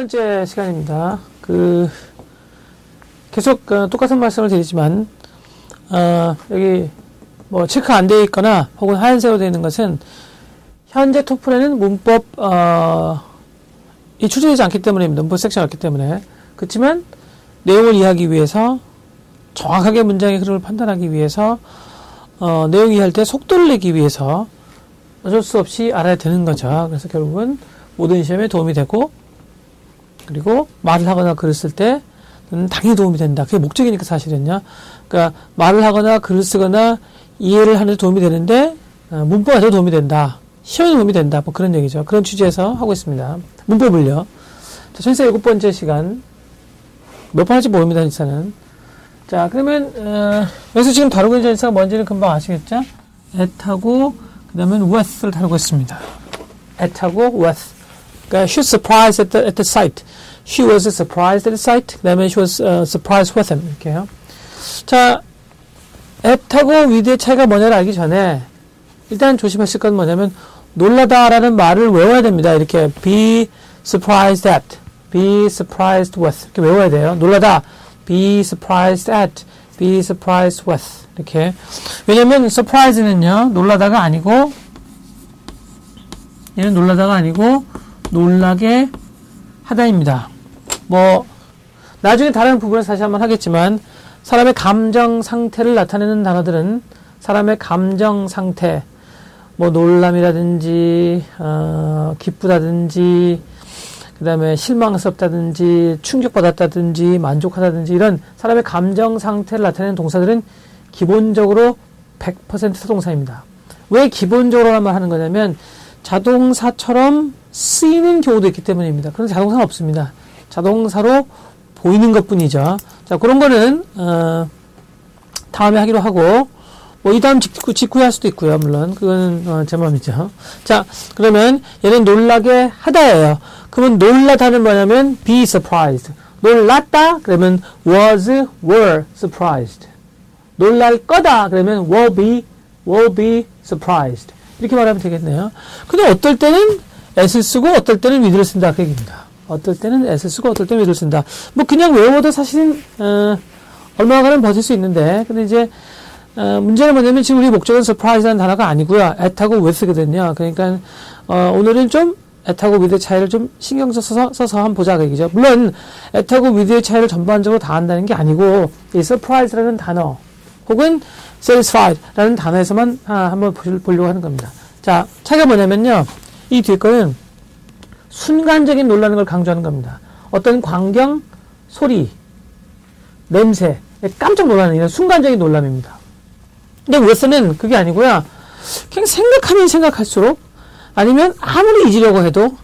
번째 시간입니다. 계속 똑같은 말씀을 드리지만 여기 뭐 체크 안 되어 있거나 혹은 하얀색으로 되어 있는 것은 현재 토플에는 문법 이 출제되지 않기 때문입니다. 문법 섹션이 없기 때문에. 그렇지만 내용을 이해하기 위해서 정확하게 문장의 흐름을 판단하기 위해서 내용 이해할 때 속도를 내기 위해서 어쩔 수 없이 알아야 되는 거죠. 그래서 결국은 모든 시험에 도움이 되고, 그리고 말을 하거나 글을 쓸 때는 당연히 도움이 된다. 그게 목적이니까 사실은요. 그러니까 말을 하거나 글을 쓰거나 이해를 하는 데 도움이 되는데 문법에도 도움이 된다. 시험에 도움이 된다. 뭐 그런 얘기죠. 그런 취지에서 하고 있습니다. 문법을요. 자, 전체 7번째 시간. 몇 번 할지 모릅니다, 진짜는. 자, 그러면 여기서 지금 다루고 있는 전치사가 뭔지는 금방 아시겠죠? at하고 그 다음에 with를 다루고 있습니다. at하고 with. 그러니까 she was surprised at the sight. She was surprised at the sight. 그 다음에 she was surprised with him. 이렇게요. 자, at하고 with의 차이가 뭐냐를 알기 전에 일단 조심하실 건 뭐냐면 놀라다라는 말을 외워야 됩니다. 이렇게 be surprised at, be surprised with 이렇게 외워야 돼요. 놀라다 be surprised at, be surprised with 이렇게. 왜냐면 surprise는요 놀라다가 아니고, 얘는 놀라다가 아니고 놀라게 하다입니다. 뭐 나중에 다른 부분에서 다시 한번 하겠지만 사람의 감정 상태를 나타내는 단어들은 사람의 감정 상태, 뭐 놀람이라든지 기쁘다든지 그 다음에 실망스럽다든지 충격받았다든지 만족하다든지 이런 사람의 감정 상태를 나타내는 동사들은 기본적으로 100% 사동사입니다. 왜 기본적으로만 하는 거냐면 자동사처럼 쓰이는 경우도 있기 때문입니다. 그런 자동사는 없습니다. 자동사로 보이는 것 뿐이죠. 자, 그런 거는 다음에 하기로 하고, 뭐 이 다음 직후에 할 수도 있고요. 물론 그거는 제 마음이죠. 자, 그러면 얘는 놀라게 하다예요. 그러면 놀라다는 뭐냐면 be surprised. 놀랐다 그러면 were surprised. 놀랄 거다 그러면 will be surprised. 이렇게 말하면 되겠네요. 근데 어떨 때는 s를 쓰고 어떨 때는 with를 쓴다 그 얘기입니다. 어떨 때는 s를 쓰고 어떨 때는 with를 쓴다. 뭐 그냥 외워도 사실은 얼마간은 버틸 수 있는데, 근데 이제 문제는 뭐냐면 지금 우리 목적은 surprise라는 단어가 아니고요. at하고 with거든요. 그러니까 오늘은 좀 at하고 with의 차이를 좀 신경 써서 한번 보자 그 얘기죠. 물론 at하고 with의 차이를 전반적으로 다 한다는 게 아니고 이 surprise라는 단어 혹은 satisfied라는 단어에서만 한번 보려고 하는 겁니다. 자, 차이가 뭐냐면요. 이 뒤에 거는 순간적인 놀라는 걸 강조하는 겁니다. 어떤 광경, 소리, 냄새, 깜짝 놀라는 이런 순간적인 놀람입니다. 근데 with는 그게 아니고요. 그냥 생각하면 생각할수록, 아니면 아무리 잊으려고 해도,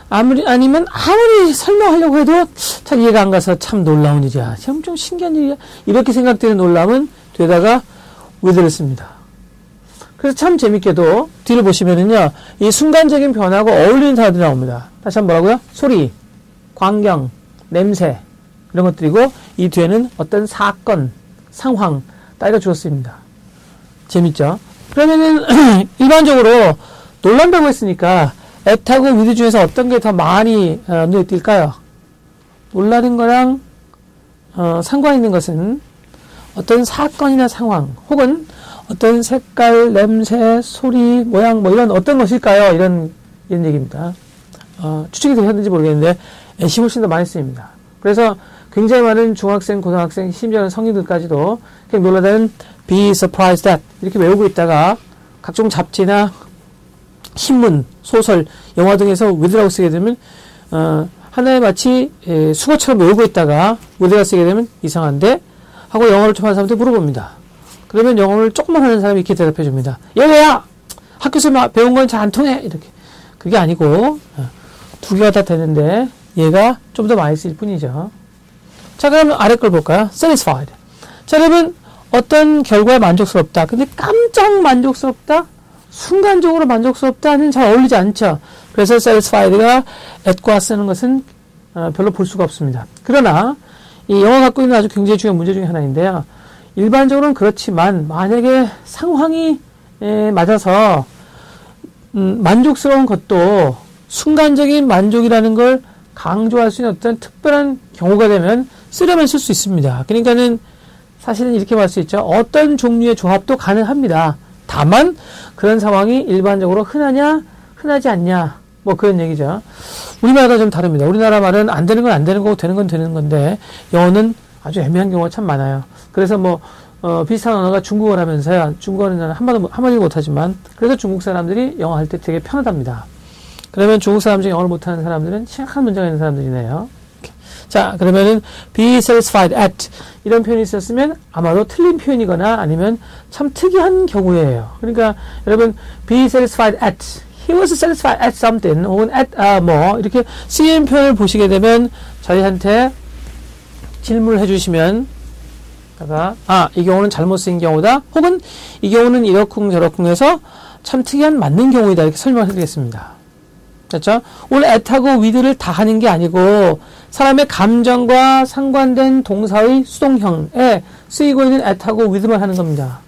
아니면 아무리 설명하려고 해도 잘 이해가 안 가서 참 놀라운 일이야. 참 좀 신기한 일이야. 이렇게 생각되는 놀람은 뒤에다가 with를 씁니다. 그래서 참 재밌게도 뒤를 보시면은요, 이 순간적인 변화하고 어울리는 단어들이 나옵니다. 다시 한번 뭐라고요? 소리, 광경, 냄새, 이런 것들이고, 이 뒤에는 어떤 사건, 상황, 따위가 주었습니다. 재밌죠? 그러면은, 일반적으로 놀란다고 했으니까, at하고 with 중에서 어떤 게 더 많이 눈에 띌까요? 놀라는 거랑, 상관 있는 것은 어떤 사건이나 상황, 혹은 어떤 색깔, 냄새, 소리, 모양, 뭐 이런 어떤 것일까요? 이런 얘기입니다. 추측이 되셨는지 모르겠는데, at이 훨씬 더 많이 쓰입니다. 그래서 굉장히 많은 중학생, 고등학생, 심지어는 성인들까지도 그냥 놀라다는 be surprised at 이렇게 외우고 있다가 각종 잡지나 신문, 소설, 영화 등에서 with라고 쓰게 되면 하나의 마치 수거처럼 외우고 있다가 with라고 쓰게 되면 이상한데 하고 영어를 좀 하는 사람한테 물어봅니다. 그러면 영어를 조금만 하는 사람이 이렇게 대답해 줍니다. 얘야! 학교에서 배운 건 잘 안 통해! 이렇게. 그게 아니고 두 개가 다 되는데 얘가 좀 더 많이 쓰일 뿐이죠. 자, 그럼 아래 걸 볼까요? satisfied. 자, 여러분, 어떤 결과에 만족스럽다. 근데 깜짝 만족스럽다? 순간적으로 만족스럽다는 잘 어울리지 않죠. 그래서 satisfied가 at과 쓰는 것은 별로 볼 수가 없습니다. 그러나, 이 영어가 갖고 있는 아주 굉장히 중요한 문제 중에 하나인데요. 일반적으로는 그렇지만, 만약에 상황이 맞아서, 만족스러운 것도 순간적인 만족이라는 걸 강조할 수 있는 어떤 특별한 경우가 되면 쓰려면 쓸 수 있습니다. 그러니까는 사실은 이렇게 말 수 있죠. 어떤 종류의 조합도 가능합니다. 다만 그런 상황이 일반적으로 흔하냐 흔하지 않냐 뭐 그런 얘기죠. 우리나라가 좀 다릅니다. 우리나라 말은 안 되는 건 안 되는 거고 되는 건 되는 건데 영어는 아주 애매한 경우가 참 많아요. 그래서 뭐 비슷한 언어가 중국어라면서요. 중국어는 한마디도 못하지만 그래서 중국 사람들이 영어 할 때 되게 편하답니다. 그러면 중국 사람 중에 영어를 못하는 사람들은 심각한 문제가 있는 사람들이네요. 자, 그러면은 be satisfied at 이런 표현이 있었으면 아마도 틀린 표현이거나 아니면 참 특이한 경우예요. 그러니까 여러분 be satisfied at he was satisfied at something 혹은 at 뭐 이렇게 쓰인 표현을 보시게 되면 저희한테 질문을 해주시면 이 경우는 잘못 쓰인 경우다 혹은 이 경우는 이러쿵 저러쿵 해서 참 특이한 맞는 경우이다 이렇게 설명을 해드리겠습니다. 그렇죠? 오늘 at하고 with를 다 하는 게 아니고 사람의 감정과 상관된 동사의 수동형에 쓰이고 있는 at하고 with만 하는 겁니다.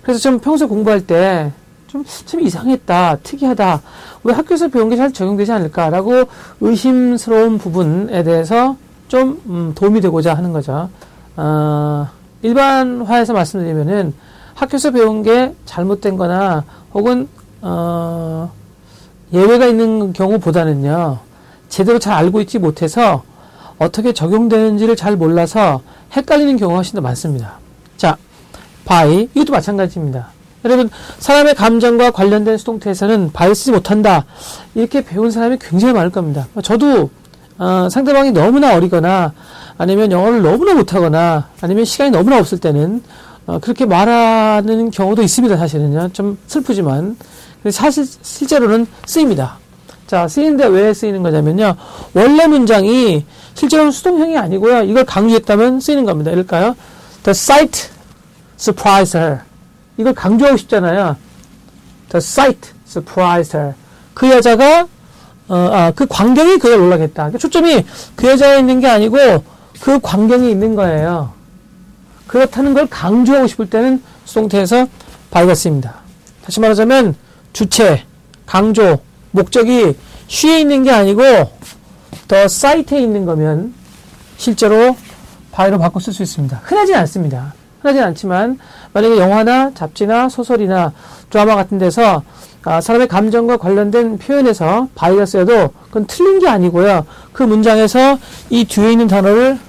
그래서 좀 평소 공부할 때 좀 이상했다, 특이하다, 왜 학교에서 배운 게 잘 적용되지 않을까라고 의심스러운 부분에 대해서 좀 도움이 되고자 하는 거죠. 일반화해서 말씀드리면은 학교에서 배운 게 잘못된 거나 혹은 예외가 있는 경우보다는요, 제대로 잘 알고 있지 못해서 어떻게 적용되는지를 잘 몰라서 헷갈리는 경우가 훨씬 더 많습니다. 자, by, 이것도 마찬가지입니다. 여러분, 사람의 감정과 관련된 수동태에서는 by를 쓰지 못한다. 이렇게 배운 사람이 굉장히 많을 겁니다. 저도 상대방이 너무나 어리거나 아니면 영어를 너무나 못하거나 아니면 시간이 너무나 없을 때는 그렇게 말하는 경우도 있습니다. 사실은요. 좀 슬프지만. 사실 실제로는 쓰입니다. 자, 쓰이는데 왜 쓰이는 거냐면요. 원래 문장이 실제로는 수동형이 아니고요. 이걸 강조했다면 쓰이는 겁니다. 이럴까요? The sight surprised her. 이걸 강조하고 싶잖아요. The sight surprised her. 그 여자가 그 광경이 그걸 놀라게 했다. 초점이 그 여자에 있는 게 아니고 그 광경이 있는 거예요. 그렇다는 걸 강조하고 싶을 때는 수동태에서 by가 쓰입니다. 다시 말하자면 주체, 강조, 목적이 she에 있는 게 아니고 the sight에 있는 거면 실제로 by로 바꿔 쓸 수 있습니다. 흔하진 않습니다. 흔하진 않지만 만약에 영화나 잡지나 소설이나 드라마 같은 데서 사람의 감정과 관련된 표현에서 by가 쓰여도 그건 틀린 게 아니고요. 그 문장에서 이 뒤에 있는 단어를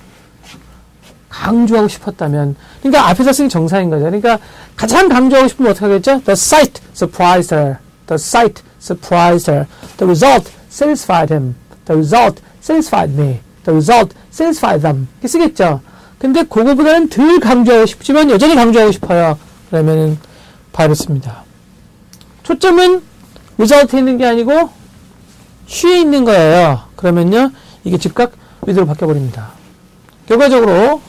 강조하고 싶었다면, 그러니까 앞에서 쓰기 정상인 거죠. 그러니까 가장 강조하고 싶으면 어떻게 하겠죠? The sight surprised her. The sight surprised her. The result satisfied him. The result satisfied me. The result satisfied them. 이렇게 쓰겠죠. 근데 그거보다는 덜 강조하고 싶지만 여전히 강조하고 싶어요. 그러면은 by를 씁니다. 초점은 result에 있는 게 아니고 she에 있는 거예요. 그러면요, 이게 즉각 with로 바뀌어버립니다. 결과적으로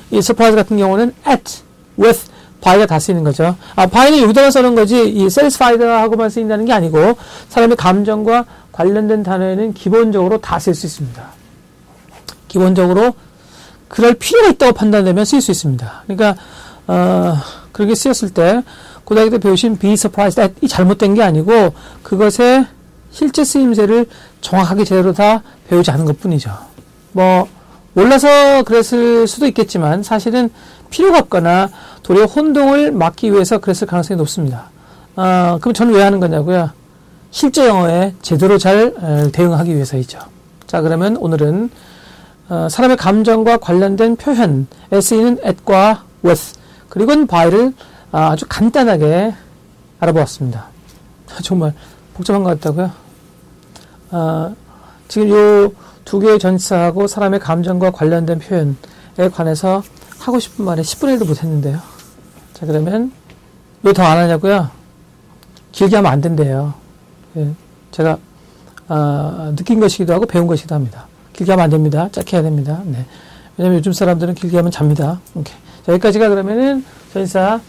이 surprise 같은 경우는 at, with, by가 다 쓰이는 거죠. by는 여기다가 써놓은 거지 이 satisfied 하고만 쓰인다는 게 아니고 사람의 감정과 관련된 단어에는 기본적으로 다 쓸 수 있습니다. 기본적으로 그럴 필요가 있다고 판단되면 쓰일 수 있습니다. 그러니까 그렇게 쓰였을 때 고등학교 때 배우신 be surprised at 이 잘못된 게 아니고 그것의 실제 쓰임새를 정확하게 제대로 다 배우지 않은 것 뿐이죠. 뭐 몰라서 그랬을 수도 있겠지만 사실은 필요가 없거나 도리어 혼동을 막기 위해서 그랬을 가능성이 높습니다. 그럼 저는 왜 하는 거냐고요? 실제 영어에 제대로 잘 대응하기 위해서이죠. 자, 그러면 오늘은 사람의 감정과 관련된 표현에 쓰이는 at과 with 그리고 by를 아주 간단하게 알아보았습니다. 정말 복잡한 것 같다고요? 지금 요 두 개의 전치사하고 사람의 감정과 관련된 표현에 관해서 하고 싶은 말에 10분의 1도 못했는데요. 자, 그러면 왜 더 안 하냐고요? 길게 하면 안 된대요. 예, 제가 느낀 것이기도 하고 배운 것이기도 합니다. 길게 하면 안 됩니다. 짧게 해야 됩니다. 네. 왜냐면 요즘 사람들은 길게 하면 잡니다. 오케이. 자, 여기까지가 그러면은 전치사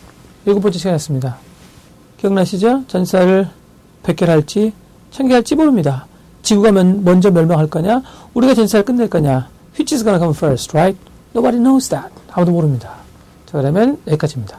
7번째 시간이었습니다. 기억나시죠? 전치사를 100개를 할지 1000개 할지 모릅니다. 지구가 먼저 멸망할 거냐? 우리가 전치사를 끝낼 거냐? Which is gonna come first, right? Nobody knows that. 아무도 모릅니다. 자, 그러면 여기까지입니다.